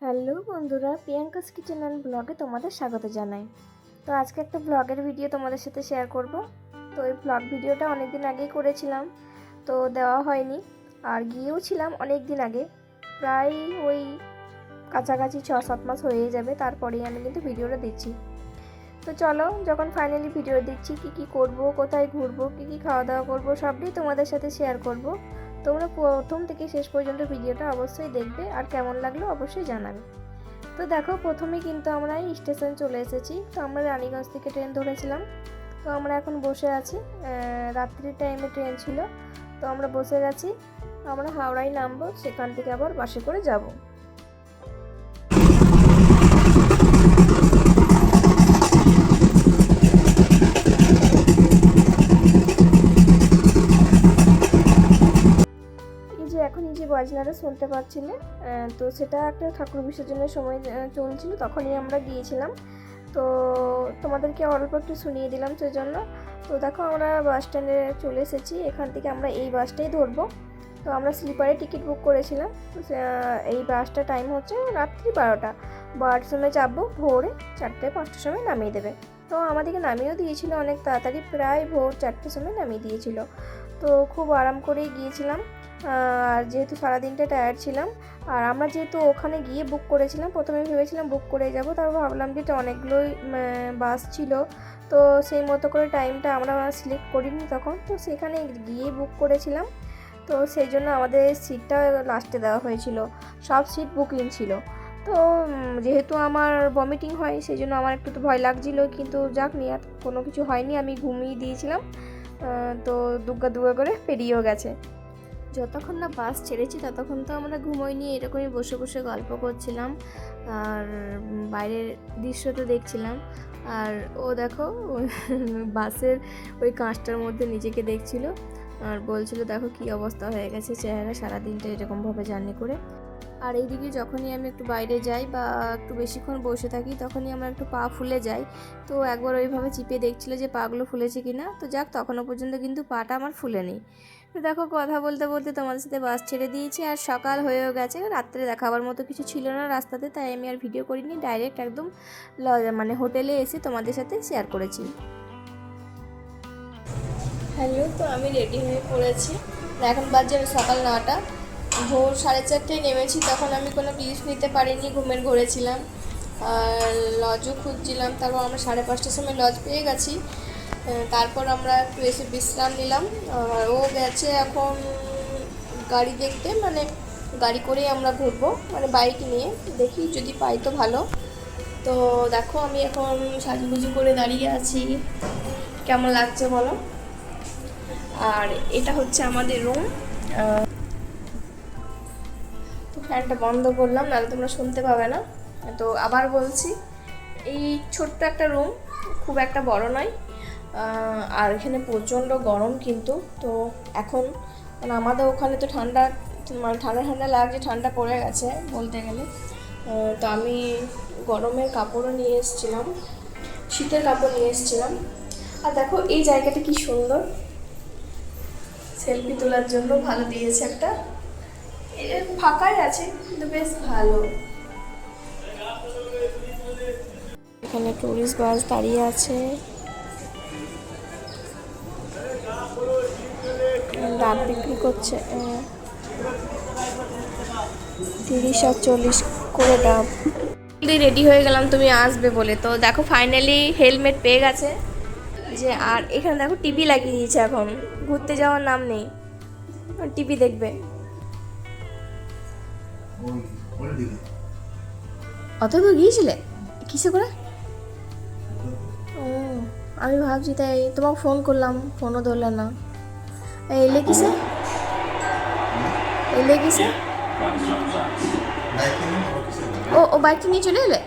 Hello বন্ধুরা, Priyanka's kitchen and ব্লগে তোমাদের স্বাগত জানাই। তো আজকে একটা ব্লগের ভিডিও তোমাদের সাথে শেয়ার করব। তো এই ব্লগ ভিডিওটা অনেক দিন আগেই করেছিলাম, তো দেওয়া হয়নি। আর গিয়েও ছিলাম অনেক দিন আগে, প্রায় ওই কাছাকাছি 6-7 মাস হয়ে যাবে, তারপরেই আমি কিন্তু ভিডিওটা দিচ্ছি। তো চলো, যখন ফাইনালি ভিডিও দিচ্ছি, কী করব, কোথায় ঘুরবো, কী খাওয়া দাওয়া করবো, সবটাই তোমাদের সাথে শেয়ার করব। তোমরা প্রথম থেকে শেষ পর্যন্ত ভিডিওটা অবশ্যই দেখবে, আর কেমন লাগলো অবশ্যই জানাবে। তো দেখো, প্রথমেই কিন্তু আমরা স্টেশন চলে এসেছি। তো আমরা রানীগঞ্জ থেকে ট্রেন ধরেছিলাম। তো আমরা এখন বসে আছি, রাত্রির টাইমে ট্রেন ছিল। তো আমরা বসে গেছি, আমরা হাওড়ায় নামবো, সেখান থেকে আবার বাসে করে যাব। এখন এই যে বাজনাটা শুনতে পাচ্ছিলে, তো সেটা একটা ঠাকুর বিসর্জনের সময় চলছিল, তখনই আমরা গিয়েছিলাম। তো তোমাদেরকে অল্প একটু শুনিয়ে দিলাম সেই জন্য। তো দেখো, আমরা বাস স্ট্যান্ডে চলে এসেছি। এখান থেকে আমরা এই বাসটাই ধরবো। তো আমরা স্লিপারে টিকিট বুক করেছিলাম। এই বাসটা টাইম হচ্ছে রাত্রি 12টার সময় চাপবো, ভোরে 4টে-5টার সময় নামিয়ে দেবে। তো আমাদেরকে নামিয়েও দিয়েছিল অনেক তাড়াতাড়ি, প্রায় ভোর 4টের সময় নামিয়ে দিয়েছিল। তো খুব আরাম করেই গিয়েছিলাম। আর যেহেতু সারাদিনটা টায়ার্ড ছিলাম, আর আমরা যেহেতু ওখানে গিয়ে বুক করেছিলাম, প্রথমে ভেবেছিলাম বুক করে যাব, তারপর ভাবলাম যে অনেকগুলোই বাস ছিল, তো সেই মতো করে টাইমটা আমরা সিলেক্ট করিনি তখন। তো সেখানে গিয়ে বুক করেছিলাম, তো সেই জন্য আমাদের সিটটা লাস্টে দেওয়া হয়েছিল, সব সিট বুকিং ছিল। তো যেহেতু আমার ভমিটিং হয়, সেই জন্য আমার একটু তো ভয় লাগছিল, কিন্তু যাক নিয়ে আর কোনো কিছু হয়নি, আমি ঘুমিয়ে দিয়েছিলাম। তো দুগ্গা করে পেরিয়েও গেছে। যতক্ষণ না বাস ছেড়েছি ততক্ষণ তো আমরা ঘুমোইনি, এরকমই বসে বসে গল্প করছিলাম আর বাইরের দৃশ্য তো দেখছিলাম। আর ও দেখো, বাসের ওই কাঁচটার মধ্যে নিজেকে দেখছিল আর বলছিল দেখো কি অবস্থা হয়ে গেছে চেহারা, সারাদিনটা এরকমভাবে জার্নি করে। আর এইদিকে যখনই আমি একটু বাইরে যাই বা একটু বেশিক্ষণ বসে থাকি, তখনই আমার একটু পা ফুলে যায়। তো একবার ওইভাবে চিপে দেখছিল যে পাগুলো ফুলেছে কিনা। তো যাক, তখনও পর্যন্ত কিন্তু পাটা আমার ফুলেনি। তো দেখো, কথা বলতে বলতে তোমাদের সাথে বাস ছেড়ে দিয়েছি, আর সকাল হয়েও গেছে। রাত্রে দেখাবার মতো কিছু ছিল না রাস্তাতে, তাই আমি আর ভিডিও করিনি, ডাইরেক্ট একদম হোটেলে এসে তোমাদের সাথে শেয়ার করেছি। হ্যালো, তো আমি রেডি হয়ে পড়েছি। এখন বাজে সকাল 9টা, ভোর 4:30টায় নেমেছি। তখন আমি কোনো ক্লিপ নিতে পারিনি, ঘুমের ঘরে ছিলাম আর লজও খুঁজছিলাম। তারপর আমরা 5:30টার সময় লজ পেয়ে গেছি। তারপর আমরা একটু এসে বিশ্রাম নিলাম। আর ও গেছে এখন গাড়ি দেখতে, গাড়ি করেই আমরা ঘুরবো, বাইক নিয়ে। দেখি যদি পাই তো ভালো। তো দেখো, আমি এখন সাজুগুজু করে দাঁড়িয়ে আছি, কেমন লাগছে বলো। আর এটা হচ্ছে আমাদের রুম। তো ফ্যানটা বন্ধ করলাম, নাহলে তোমরা শুনতে পাবে না। তো আবার বলছি, এই ছোট্ট একটা রুম, খুব একটা বড় নয়। আর এখানে প্রচণ্ড গরম কিন্তু। তো এখন আমাদের ওখানে তো ঠান্ডা ঠান্ডা লাগছে, ঠান্ডা পড়ে গেছে বলতে গেলে। তো আমি গরমের কাপড়ও নিয়ে এসেছিলাম, শীতের কাপড় নিয়ে এসেছিলাম। আর দেখো এই জায়গাটা কি সুন্দর, সেলফি তোলার জন্য ভালো দিয়েছে একটা। ফাঁকাই আছে কিন্তু বেশ ভালো। এখানে টুরিস্ট বাস দাঁড়িয়ে আছে, ডাব বিক্রি করছে, 30 আর 40 করে ডাব। রেডি হয়ে গেলাম তুমি আসবে বলে। তো দেখো, ফাইনালি হেলমেট পেয়ে গেছে যে। আর এখানে দেখো টিভি লাগিয়ে দিয়েছে, এখন ঘুরতে যাওয়ার নাম নেই, টিভি দেখবে। অত দূর গিয়েছিলে কিসে করে? ও, আমি ভাবছি, তাই তোমাকে ফোন করলাম, ফোনও ধরলে না। এলে কিসে? ও বাইকটা নিয়ে চলে এলে?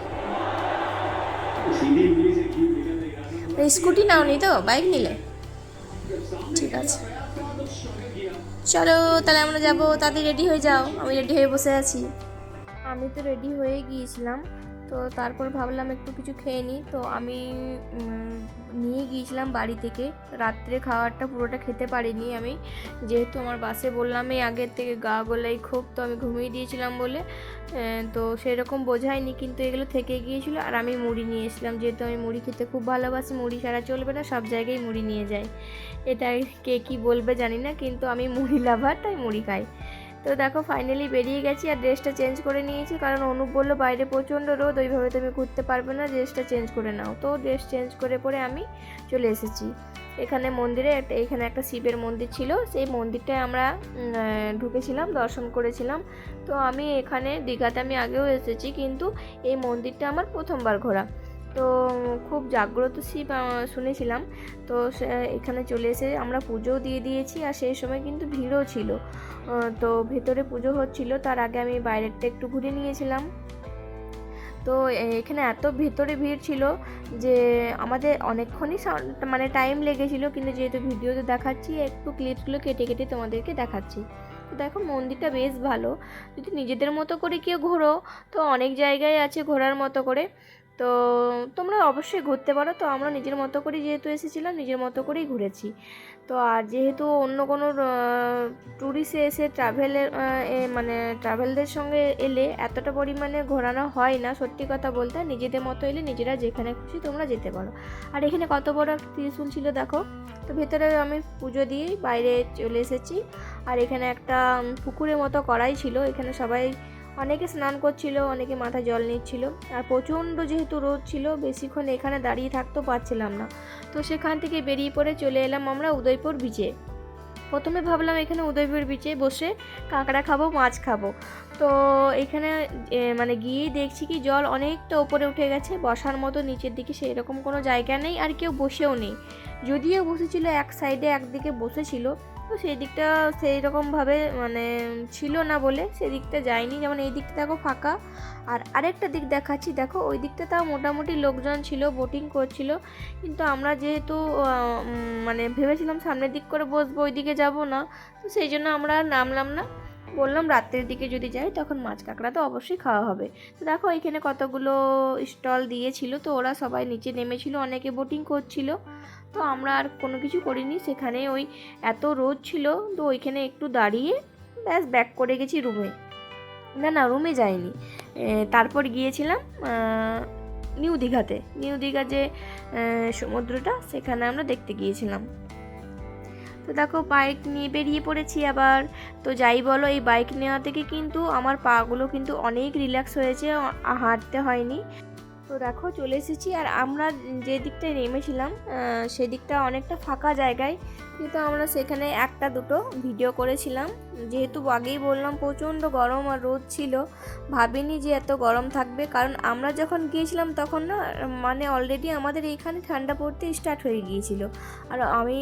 স্কুটি নাও নি তো, বাইক নিলে? ঠিক আছে, চলো তাহলে আমরা যাবো। তাড়াতাড়ি রেডি হয়ে যাও, আমি রেডি হয়ে বসে আছি। আমি তো রেডি হয়ে গিয়েছিলাম, তো তারপর ভাবলাম একটু কিছু খেয়ে নিই। তো আমি নিয়ে গিয়েছিলাম বাড়ি থেকে, রাত্রে খাবারটা পুরোটা খেতে পারিনি আমি, যেহেতু আমার বাসে বললামই আগের থেকে গা গোলাই খুব, তো আমি ঘুমিয়ে দিয়েছিলাম বলে তো সেরকম বোঝায়নি, কিন্তু এগুলো থেকে গিয়েছিলো। আর আমি মুড়ি নিয়ে এসেছিলাম, যেহেতু আমি মুড়ি খেতে খুব ভালোবাসি, মুড়ি ছাড়া চলবে না, সব জায়গায় মুড়ি নিয়ে যাই। এটা কে কী বলবে জানি না, কিন্তু আমি মুড়ি লাভার, তাই মুড়ি খাই। তো দেখো ফাইনালি বেরিয়ে গেছি, আর ড্রেসটা চেঞ্জ করে নিয়েছি, কারণ অনুপ বললো বাইরে প্রচণ্ড রোদ, ওইভাবে তুমি ঘুরতে পারবে না, ড্রেসটা চেঞ্জ করে নাও। তো ড্রেস চেঞ্জ করে পরে আমি চলে এসেছি এখানে মন্দিরে। এখানে একটা শিবের মন্দির ছিল, সেই মন্দিরটায় আমরা ঢুকেছিলাম, দর্শন করেছিলাম। তো আমি এখানে দীঘাতে আমি আগেও এসেছি, কিন্তু এই মন্দিরটা আমার প্রথমবার ঘোরা। তো খুব জাগ্রত শিব শুনেছিলাম। তো এখানে চলে এসে আমরা পুজোও দিয়ে দিয়েছি, আর সেই সময় কিন্তু ভিড়ও ছিল। তো ভেতরে পুজো হচ্ছিল, তার আগে আমি বাইরেরটা একটু ঘুরে নিয়েছিলাম। তো এখানে এত ভেতরে ভিড় ছিল যে আমাদের অনেকক্ষণই মানে টাইম লেগেছিলো, কিন্তু যেহেতু ভিডিওতে দেখাচ্ছি একটু ক্লিপসগুলো কেটে কেটে তোমাদেরকে দেখাচ্ছি। তো দেখো মন্দিরটা বেশ ভালো, যদি নিজেদের মতো করে কেউ ঘোরো তো অনেক জায়গায় আছে ঘোরার মতো করে, তো তোমরা অবশ্যই ঘুরতে পারো। তো আমরা নিজের মতো করেই যেহেতু এসেছিলাম, নিজের মতো করেই ঘুরেছি। তো আর যেহেতু অন্য কোনো ট্যুরিস্টে এসে মানে ট্রাভেলদের সঙ্গে এলে এতটা পরিমাণে ঘোরানো হয় না, সত্যি কথা বলতে। নিজেদের মতো এলে নিজেরা যেখানে খুশি তোমরা যেতে পারো। আর এখানে কত বড় একটা ত্রিশূল ছিল দেখো। তো ভেতরে আমি পুজো দিয়েই বাইরে চলে এসেছি। আর এখানে একটা পুকুরের মতো করাই ছিল, এখানে সবাই অনেকে স্নান করছিল, অনেকে মাথায় জল নিচ্ছিল। আর প্রচণ্ড যেহেতু রোদ ছিল, বেশিক্ষণ এখানে দাঁড়িয়ে থাকতেও পারছিলাম না। তো সেখান থেকে বেরিয়ে পড়ে চলে এলাম আমরা উদয়পুর বিচে। প্রথমে ভাবলাম এখানে উদয়পুর বিচে বসে কাঁকড়া খাবো, মাছ খাবো। তো এখানে মানে গিয়ে দেখছি কি জল অনেকটা ওপরে উঠে গেছে, বসার মতো নিচের দিকে সেই রকম কোনো জায়গা নেই, আর কেউ বসেও নেই। যদিও বসেছিল এক সাইডে, একদিকে বসেছিল, তো সেই দিকটা সেই রকমভাবে মানে ছিল না বলে সেদিকটা যায়নি। যেমন এই দিকটা দেখো ফাঁকা, আর আরেকটা দিক দেখাচ্ছি দেখো, ওই দিকটা তাও মোটামুটি লোকজন ছিল, বোটিং করছিল। কিন্তু আমরা যেহেতু মানে ভেবেছিলাম সামনের দিক করে বসবো, ওই দিকে যাবো না, তো সেই জন্য আমরা আর নামলাম না। বললাম রাত্রের দিকে যদি যাই তখন মাছ কাঁকড়া তো অবশ্যই খাওয়া হবে। তো দেখো এখানে কতগুলো স্টল দিয়েছিল, তো ওরা সবাই নিচে নেমেছিল, অনেকে বোটিং করছিল। তো আমরা আর কোনো কিছু করিনি, সেখানে ওই এত রোদ ছিল, তো ওইখানে একটু দাঁড়িয়ে ব্যাস ব্যাক করে গেছি রুমে। না রুমে যাইনি, তারপর গিয়েছিলাম নিউ দীঘাতে। নিউ দীঘা যে সমুদ্রটা, সেখানে আমরা দেখতে গিয়েছিলাম। তো দেখো বাইক নিয়ে বেরিয়ে পড়েছি আবার। তো যাই বলো, এই বাইক নেওয়া থেকে কিন্তু আমার পাগুলো কিন্তু অনেক রিল্যাক্স হয়েছে, হাঁটতে হয়নি। তো দেখো চলে এসেছি, আর আমরা যে দিকটায় নেমেছিলাম সেদিকটা অনেকটা ফাঁকা জায়গায়, কিন্তু আমরা সেখানে একটা দুটো ভিডিও করেছিলাম। যেহেতু আগেই বললাম প্রচণ্ড গরম আর রোদ ছিল, ভাবিনি যে এত গরম থাকবে, কারণ আমরা যখন গিয়েছিলাম তখন না মানে অলরেডি আমাদের এইখানে ঠান্ডা পড়তে স্টার্ট হয়ে গিয়েছিল। আর আমি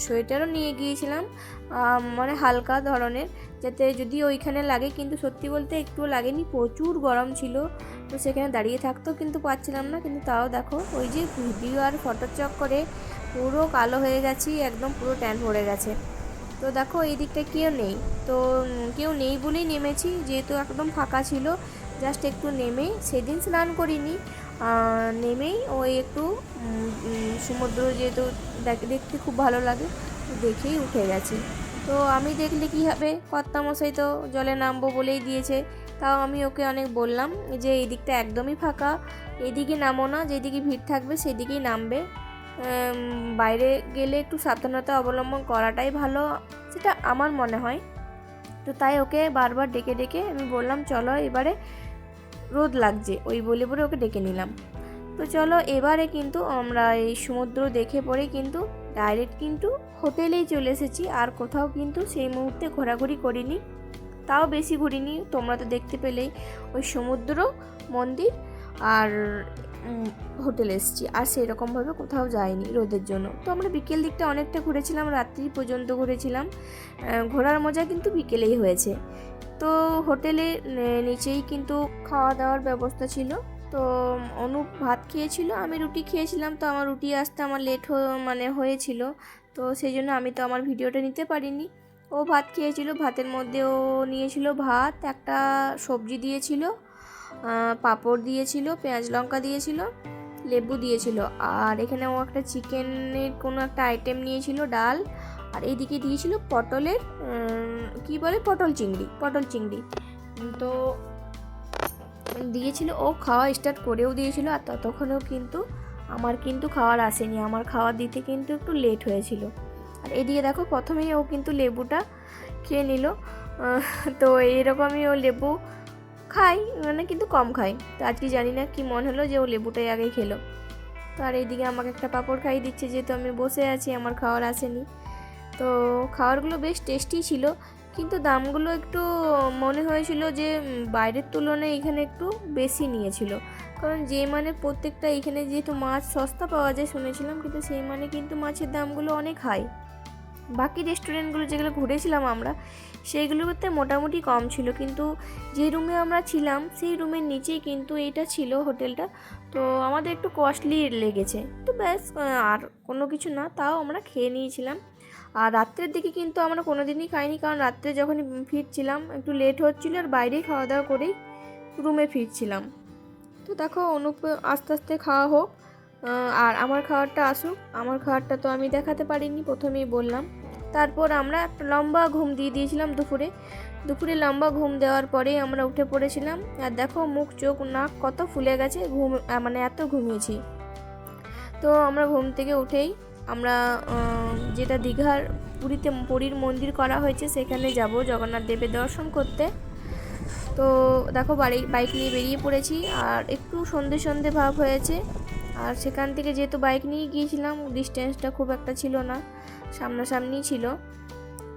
সোয়েটারও নিয়ে গিয়েছিলাম, মানে হালকা ধরনের, যাতে যদি ওইখানে লাগে, কিন্তু সত্যি বলতে একটুও লাগেনি, প্রচুর গরম ছিল। তো সেখানে দাঁড়িয়ে থাকতেও কিন্তু পারছিলাম না, কিন্তু তাও দেখো ওই যে ভিডিও আর ফটোর চক্করে পুরো কালো হয়ে গেছি, একদম পুরো ট্যান পড়ে গেছে। তো দেখো এই দিকটা কেউ নেই, তো কেউ নেই বলেই নেমেছি, যেহেতু একদম ফাঁকা ছিল। জাস্ট একটু নেমেই, সেদিন স্নান করিনি, নেমেই ওই একটু সমুদ্র যেহেতু দেখতে খুব ভালো লাগে, দেখেই উঠে গেছি। তো আমি দেখলে কী হবে, কর্তামশাই তো জলে নামবো বলেই দিয়েছে। তাও আমি ওকে অনেক বললাম যে এই দিকটা একদমই ফাঁকা, এদিকে নামো না, যেদিকে ভিড় থাকবে সেদিকেই নামবে, বাইরে গেলে একটু সাবধানতা অবলম্বন করাটাই ভালো, সেটা আমার মনে হয়। তো তাই ওকে বারবার ডেকে ডেকে আমি বললাম চলো, এবারে রোদ লাগছে, ওই বলে পরে ওকে ডেকে নিলাম। তো চলো এবারে কিন্তু আমরা এই সমুদ্র দেখে পরে কিন্তু ডাইরেক্ট কিন্তু হোটেলেই চলে এসেছি, আর কোথাও কিন্তু সেই মুহূর্তে ঘোরাঘুরি করিনি, তাও বেশি ঘুরিনি। তোমরা তো দেখতে পেলেই ওই সমুদ্র, মন্দির আর হোটেলে এসেছি, আর সেরকমভাবে কোথাও যাইনি রোদের জন্য। তো আমরা বিকেল দিকটা অনেকটা ঘুরেছিলাম, রাত্রি পর্যন্ত ঘুরেছিলাম, ঘোরার মজা কিন্তু বিকেলেই হয়েছে। তো হোটেলে নিচেই কিন্তু খাওয়া দাওয়ার ব্যবস্থা ছিল। তো অনুপ ভাত খেয়েছিল, আমি রুটি খেয়েছিলাম। তো আমার রুটি আসতে আমার লেট হয়েছিল, তো সেই জন্য আমি তো আমার ভিডিওটা নিতে পারিনি। ও ভাত খেয়েছিল, ভাতের মধ্যে ও নিয়েছিল ভাত, একটা সবজি দিয়েছিল, পাঁপড় দিয়েছিল, পেঁয়াজ লঙ্কা দিয়েছিল, লেবু দিয়েছিল। আর এখানে ও একটা চিকেনের কোনো একটা আইটেম নিয়েছিল, ডাল। আর এইদিকে দিয়েছিল পটলের কি বলে, পটল চিংড়ি তো দিয়েছিল। ও খাওয়া স্টার্ট করেও দিয়েছিল, আর ততক্ষণেও কিন্তু আমার কিন্তু খাওয়ার আসেনি, আমার খাওয়ার দিতে কিন্তু একটু লেট হয়েছিল। আর এদিকে দেখো প্রথমেই ও কিন্তু লেবুটা খেয়ে নিল। তো এইরকমই ও লেবু খাই, মানে কিন্তু কম খাই। তো আজকে জানি না কি মনে হলো যে ও লেবুটাই আগে খেলো। তো আর এইদিকে আমাকে একটা পাঁপড় খাইয়ে দিচ্ছে, যেহেতু আমি বসে আছি, আমার খাওয়ার আসেনি। তো খাবারগুলো বেশ টেস্টি ছিল, কিন্তু দামগুলো একটু মনে হয়েছিল যে বাইরের তুলনায় এখানে একটু বেশি নিয়েছিল। কারণ যে মানে প্রত্যেকটা এখানে যেহেতু মাছ সস্তা পাওয়া যায় শুনেছিলাম, কিন্তু সেই মানে কিন্তু মাছের দামগুলো অনেক হাই। বাকি রেস্টুরেন্টগুলো যেগুলো ঘুরেছিলাম আমরা, সেইগুলোতে মোটামুটি কম ছিল, কিন্তু যে রুমে আমরা ছিলাম সেই রুমের নিচেই কিন্তু এটা ছিল হোটেলটা। তো আমাদের একটু কস্টলি লেগেছে, তো ব্যাস আর কোনো কিছু না, তাও আমরা খেয়ে নিয়েছিলাম। আর রাত্রের দিকে কিন্তু আমরা কোনো দিনই খাইনি, কারণ রাত্রে যখন ফিরছিলাম একটু লেট হচ্ছিলো, আর বাইরেই খাওয়া দাওয়া করেই রুমে ফিরছিলাম। তো দেখো আস্তে আস্তে খাওয়া হোক, আর আমার খাবারটা আসুক। আমার খাবারটা তো আমি দেখাতে পারিনি, প্রথমেই বললাম। তারপর আমরা একটা লম্বা ঘুম দিয়ে দিয়েছিলাম দুপুরে লম্বা ঘুম দেওয়ার পরেই আমরা উঠে পড়েছিলাম। আর দেখো মুখ চোখ নাক কত ফুলে গেছে, মানে এত ঘুমিয়েছি। তো আমরা ঘুম থেকে উঠেই আমরা যেটা দীঘার পুরীর মন্দির করা হয়েছে সেখানে যাব জগন্নাথ দেবের দর্শন করতে। তো দেখো বাইক নিয়ে বেরিয়ে পড়েছি, আর একটু সন্ধে ভাব হয়েছে। আর সেখান থেকে যেহেতু বাইক নিয়ে গিয়েছিলাম, ডিস্টেন্সটা খুব একটা ছিল না, সামনাসামনি ছিল।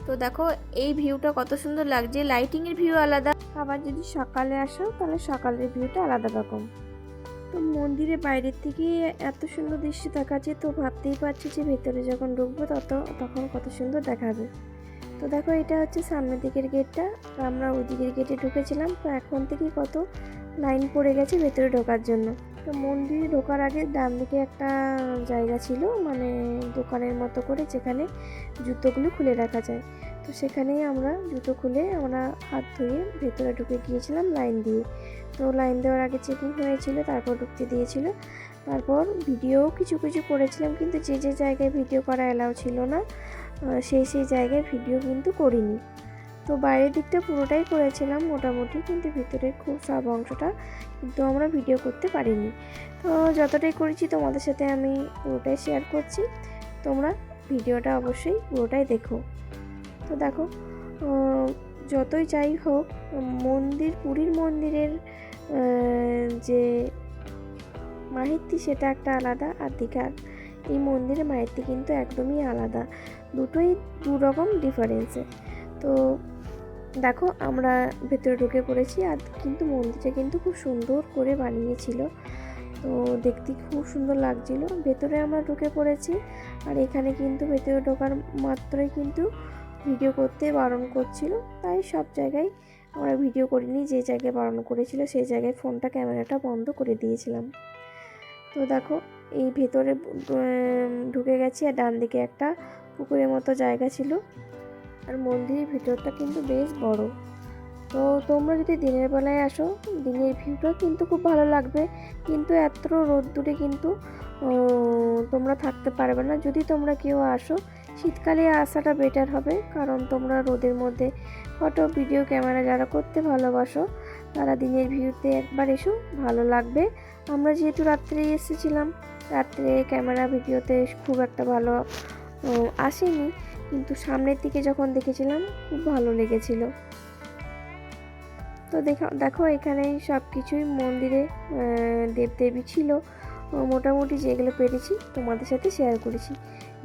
তো দেখো এই ভিউটা কত সুন্দর লাগছে, লাইটিংয়ের ভিউ আলাদা, আবার যদি সকালে আসো তাহলে সকালের ভিউটা আলাদা রকম। তো মন্দিরের বাইরের থেকে এত সুন্দর দৃশ্য দেখাচ্ছে, তো ভাবতেই পারছি যে ভেতরে যখন ঢুকবো তখন কত সুন্দর দেখাবে। তো দেখো এটা হচ্ছে সামনের দিকের গেটটা, আমরা ওই দিকের গেটে ঢুকেছিলাম। তো এখন থেকেই কত লাইন পড়ে গেছে ভেতরে ঢোকার জন্য। তো মন্দিরে ঢোকার আগে ডান দিকে একটা জায়গা ছিল, মানে দোকানের মতো করে, যেখানে জুতোগুলো খুলে রাখা যায়। তো সেখানেই আমরা জুতো খুলে আমরা হাত ধুয়ে ভেতরে ঢুকে গিয়েছিলাম লাইন দিয়ে। তো লাইন দেওয়ার আগে চেকিং হয়েছিল, তারপর ঢুকতে দিয়েছিল। তারপর ভিডিও কিছু করেছিলাম, কিন্তু যে জায়গায় ভিডিও করা অ্যালাউ ছিল না সেই জায়গায় ভিডিও কিন্তু করিনি। তো বাইরের দিকটা পুরোটাই করেছিলাম মোটামুটি, কিন্তু ভিতরের খুব সব অংশটা কিন্তু আমরা ভিডিও করতে পারিনি। তো যতটাই করেছি তোমাদের সাথে আমি পুরোটাই শেয়ার করছি, তোমরা ভিডিওটা অবশ্যই পুরোটাই দেখো। তো দেখো যতই যাই হোক, পুরীর মন্দিরের যে মাহিত্য সেটা একটা আলাদা, আর দীঘার এই মন্দিরের মাহিত্য কিন্তু একদমই আলাদা, দুটোই দুরকম ডিফারেন্সে। তো দেখো আমরা ভেতরে ঢুকে পড়েছি, আর কিন্তু মন্দিরটা কিন্তু খুব সুন্দর করে বানিয়েছিল, তো দেখতে খুব সুন্দর লাগছিল। ভেতরে আমরা ঢুকে পড়েছি, আর এখানে কিন্তু ভেতরে ঢোকার মাত্রই কিন্তু ভিডিও করতে বারণ করছিল, তাই সব জায়গায় আমরা ভিডিও করিনি, যে জায়গায় বারণ করেছিল সেই জায়গায় ক্যামেরাটা বন্ধ করে দিয়েছিলাম। তো দেখো এই ভেতরে ঢুকে গেছি, আর ডান দিকে একটা পুকুরের মতো জায়গা ছিল। আর মন্দিরের ভিতরটা কিন্তু বেশ বড়। তো তোমরা যদি দিনের বেলায় আসো, দিনের ভিউটা কিন্তু খুব ভালো লাগবে, কিন্তু এত রোদ্দুরে কিন্তু তোমরা থাকতে পারবে না। যদি তোমরা কেউ আসো শীতকালে আসাটা বেটার হবে, কারণ তোমরা রোদের মধ্যে ফটো ভিডিও ক্যামেরা যারা করতে ভালোবাসো তারা দিনের ভিউতে একবার এসো, ভালো লাগবে। আমরা যেহেতু রাত্রে এসেছিলাম, রাত্রে ক্যামেরা ভিডিওতে খুব একটা ভালো আসেনি, কিন্তু সামনের দিকে যখন দেখেছিলাম খুব ভালো লেগেছিল। তো দেখো এখানেই সব কিছুই মন্দিরে দেবদেবী ছিল, মোটামুটি যেগুলো পেরেছি তোমাদের সাথে শেয়ার করেছি।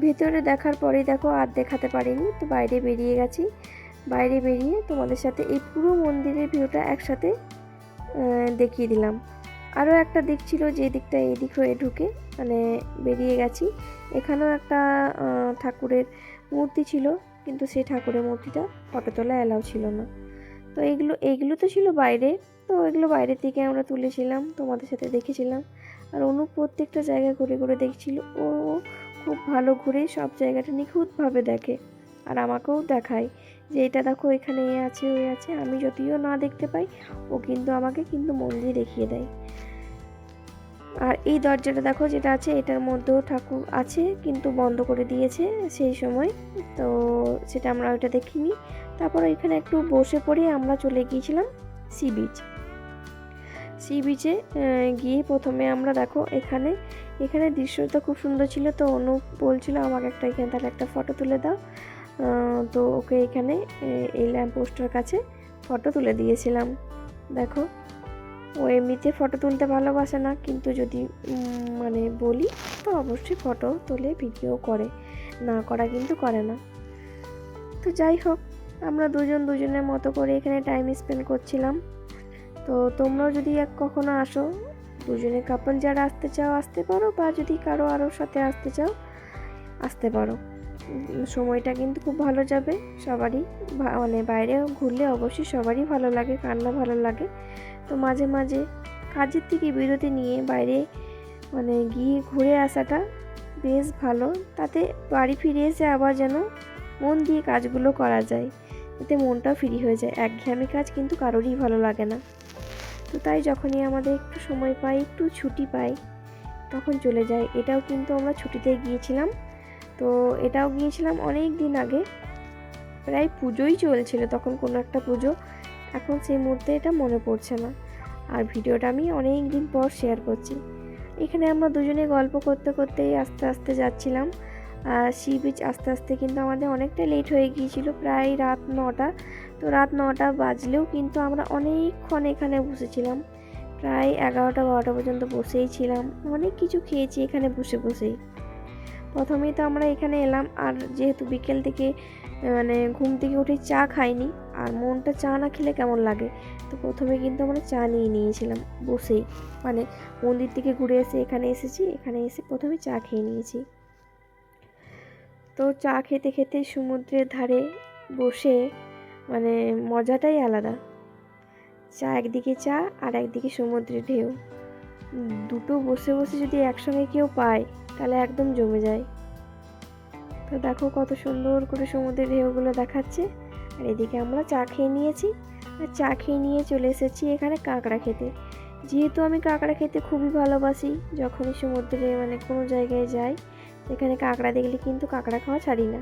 ভেতরে দেখার পরেই দেখো আর দেখাতে পারিনি, তো বাইরে বেরিয়ে গেছি। বাইরে বেরিয়ে তোমাদের সাথে এই পুরো মন্দিরের ভিউটা একসাথে দেখিয়ে দিলাম। আরও একটা দিক ছিল, যে দিকটা এই দিক হয়ে ঢুকে মানে বেরিয়ে গেছি, এখানেও একটা ঠাকুরের মূর্তি ছিল, কিন্তু সেই ঠাকুরের মূর্তিটা ফটো তোলা অ্যালাউ ছিল না। তো এইগুলো তো ছিল বাইরে, তো এগুলো বাইরের থেকে আমরা তুলেছিলাম, তোমাদের সাথে দেখেছিলাম। আর অনু প্রত্যেকটা জায়গা ঘুরে দেখছিল, ও খুব ভালো ঘুরে সব জায়গাটা নিখুঁতভাবে দেখে। আর আমাকেও দেখায় যে এটা দেখো এখানে এ আছে ওই আছে। আমি যদিও না দেখতে পাই, ও কিন্তু আমাকে কিন্তু মন দিয়ে দেখিয়ে দেয়। আর এই দরজাটা দেখো যেটা আছে, এটার মধ্যেও ঠাকুর আছে কিন্তু বন্ধ করে দিয়েছে সেই সময়, তো সেটা আমরা ওইটা দেখিনি। তারপর এখানে একটু বসে পড়ে আমরা চলে গিয়েছিলাম সি বিচে গিয়ে প্রথমে আমরা দেখো এখানে দৃশ্যটা খুব সুন্দর ছিল। তো অনুপ বলছিল আমাকে এখানে তাহলে একটা ফটো তুলে দাও। তো ওকে এখানে এই ল্যাম্প পোস্টের কাছে ফটো তুলে দিয়েছিলাম। দেখো ও এমনিতে ফটো তুলতে ভালোবাসে না, কিন্তু যদি মানে বলি তো অবশ্যই ফটো তুলে ভিডিও করে, না করা কিন্তু করে না। তো যাই হোক, আমরা দুজনের মতো করে এখানে টাইম স্পেন্ড করছিলাম। তো তোমরাও যদি কখনো আসো, দুজনে কাপল যারা আসতে চাও আসতে পারো, বা যদি কারো আরও সাথে আসতে চাও আসতে পারো। সময়টা কিন্তু খুব ভালো যাবে সবারই, মানে বাইরে ঘুরলে অবশ্যই সবারই ভালো লাগে, কার না ভালো লাগে। তো মাঝে মাঝে কাজের থেকে বিরতি নিয়ে বাইরে মানে গিয়ে ঘুরে আসাটা বেশ ভালো। তাতে বাড়ি ফিরে এসে আবার যেন মন দিয়ে কাজগুলো করা যায়, এতে মনটাও ফ্রি হয়ে যায়। একঘেয়েমি কাজ কিন্তু কারোরই ভালো লাগে না। তো তাই যখনই আমাদের একটু সময় পাই, একটু ছুটি পাই, তখন চলে যাই। এটাও কিন্তু আমরা ছুটিতে গিয়েছিলাম। তো এটাও গিয়েছিলাম অনেক দিন আগে, প্রায় পুজোই চলছিল তখন, কোনো একটা পুজো। এখন সেই মুহূর্তে এটা মনে পড়ছে না, আর ভিডিওটা আমি অনেক দিন পর শেয়ার করছি। এখানে আমরা দুজনে গল্প করতে করতেই আস্তে আস্তে যাচ্ছিলাম। আর সি বিচ আস্তে আস্তে কিন্তু আমাদের অনেকটা লেট হয়ে গিয়েছিল, প্রায় রাত 9টা। তো রাত 9টা বাজলেও কিন্তু আমরা অনেকক্ষণ এখানে বসেছিলাম, প্রায় 11টা-12টা পর্যন্ত বসেই ছিলাম। অনেক কিছু খেয়েছি এখানে বসে বসেই। প্রথমেই তো আমরা এখানে এলাম, আর যেহেতু বিকেল থেকে মানে ঘুম থেকে উঠে চা খাইনি, আর মনটা চা না খেলে কেমন লাগে, তো প্রথমে কিন্তু আমরা চা নিয়ে নিয়েছিলাম বসেই। মানে মন্দির থেকে ঘুরে এসে এখানে এসেছি, এখানে এসে প্রথমে চা খেয়ে নিয়েছি। তো চা খেতে খেতে সমুদ্রের ধারে বসে মানে মজাটাই আলাদা। চা একদিকে চা আর একদিকে সমুদ্রের ঢেউ, দুটো বসে বসে যদি একসঙ্গে কেউ পায় তাহলে একদম জমে যায়। তো দেখো কত সুন্দর করে সমুদ্রের ঢেউগুলো দেখাচ্ছে। আর এদিকে আমরা চা খেয়ে নিয়েছি, আর চা খেয়ে নিয়ে চলে এসেছি এখানে কাঁকড়া খেতে। যেহেতু আমি কাঁকড়া খেতে খুবই ভালোবাসি, যখনই সমুদ্রে মানে কোনো জায়গায় যাই এখানে কাঁকড়া দেখলে কিন্তু কাঁকড়া খাওয়া ছাড়ি না।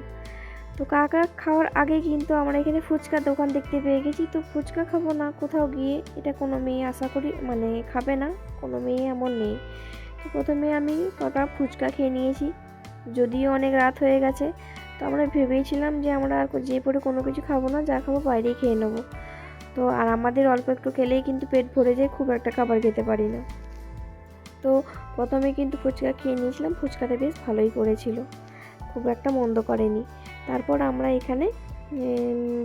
তো কাঁকড়া খাওয়ার আগে কিন্তু আমরা এখানে ফুচকার দোকান দেখতে পেয়ে গেছি। তো ফুচকা খাবো না কোথাও গিয়ে, এটা কোনো মেয়ে আশা করি মানে খাবে না, কোনো মেয়ে এমন নেই। তো প্রথমে আমি কটা ফুচকা খেয়ে নিয়েছি, যদিও অনেক রাত হয়ে গেছে। তো আমরা ভেবেছিলাম যে আমরা আর যে পরে কোনো কিছু খাবো না, যা খাবো বাইরেই খেয়ে নেবো। তো আর আমাদের অল্প একটু খেলেই কিন্তু পেট ভরে যায়, খুব একটা খাবার খেতে পারি না। তো প্রথমে কিন্তু ফুচকা খেয়ে নিয়েছিলাম, ফুচকাটা বেশ ভালোই করেছিল, খুব একটা মন্দ করেনি। তারপর আমরা এখানে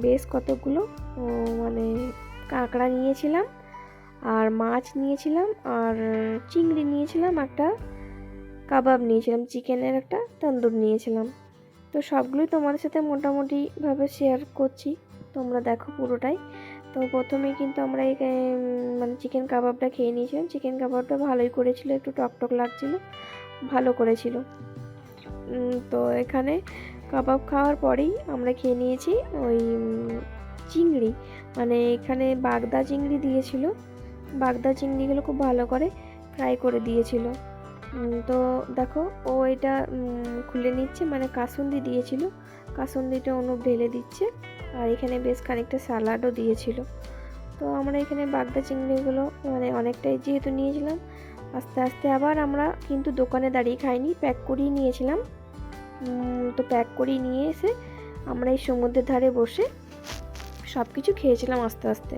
বেশ কতগুলো মানে কাঁকড়া নিয়েছিলাম, আর মাছ নিয়েছিলাম, আর চিংড়ি নিয়েছিলাম, একটা কাবাব নিয়েছিলাম, চিকেনের একটা তন্দুর নিয়েছিলাম। তো সবগুলোই তোমাদের সাথে মোটামুটিভাবে শেয়ার করছি, তোমরা দেখো পুরোটাই। তো প্রথমেই কিন্তু আমরা মানে চিকেন কাবাবটা খেয়ে নিয়েছিলাম। চিকেন কাবাবটা ভালোই করেছিল, একটু টকটক লাগছিল, ভালো করেছিল। তো এখানে কাবাব খাওয়ার পরেই আমরা খেয়ে নিয়েছি ওই চিংড়ি, মানে এখানে বাগদা চিংড়ি দিয়েছিল। বাগদা চিংড়িগুলো খুব ভালো করে ফ্রাই করে দিয়েছিল। তো দেখো ও এটা খুলে নিচ্ছে, মানে কাসুন্দি দিয়েছিল, কাসুন্দিটা অনুপ ঢেলে দিচ্ছে। আর এখানে বেশ খানিকটা স্যালাডও দিয়েছিল। তো আমরা এখানে বাগদা চিংড়িগুলো মানে অনেকটাই যেহেতু নিয়েছিলাম, আস্তে আস্তে আবার আমরা কিন্তু দোকানে দাঁড়িয়ে খাইনি, প্যাক করেই নিয়েছিলাম। তো প্যাক করেই নিয়ে এসে আমরা এই সমুদ্রের ধারে বসে সব কিছু খেয়েছিলাম আস্তে আস্তে।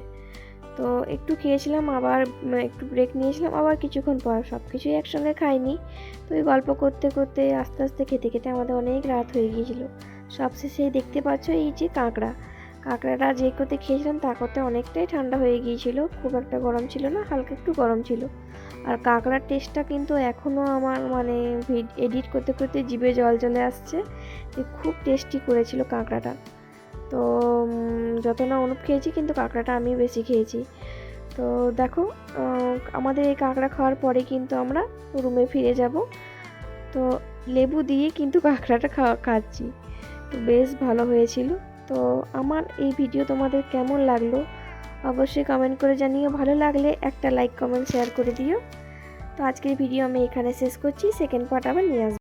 তো একটু খেয়েছিলাম, আবার একটু ব্রেক নিয়েছিলাম, আবার কিছুক্ষণ পর সব কিছুই একসঙ্গে খাইনি। তো এই গল্প করতে করতে আস্তে আস্তে খেতে খেতে আমাদের অনেক রাত হয়ে গিয়েছিল। সবশেষে দেখতে পাচ্ছ এই যে কাঁকড়াটা যে করতে খেয়েছিলাম তা করতে অনেকটাই ঠান্ডা হয়ে গিয়েছিল, খুব একটা গরম ছিল না, হালকা একটু গরম ছিল। আর কাঁকড়ার টেস্টটা কিন্তু এখনও আমার মানে এডিট করতে করতে জিভে জল চলে আসছে, যে খুব টেস্টি করেছিল কাঁকড়াটা। তো যত না অনুপ খেয়েছি, কিন্তু কাঁকড়াটা আমি বেশি খেয়েছি। তো দেখো আমাদের এই কাঁকড়া খাওয়ার পরে কিন্তু আমরা রুমে ফিরে যাব। তো লেবু দিয়ে কিন্তু কাঁকড়াটা খাচ্ছি, তো বেশ ভালো হয়েছিল। তো আমার এই ভিডিও তোমাদের কেমন লাগলো অবশ্যই কমেন্ট করে জানিও, ভালো লাগলে একটা লাইক কমেন্ট শেয়ার করে দিও। তো আজকের ভিডিও আমি এখানে শেষ করছি, সেকেন্ড পার্ট আবার নিয়ে আসবো।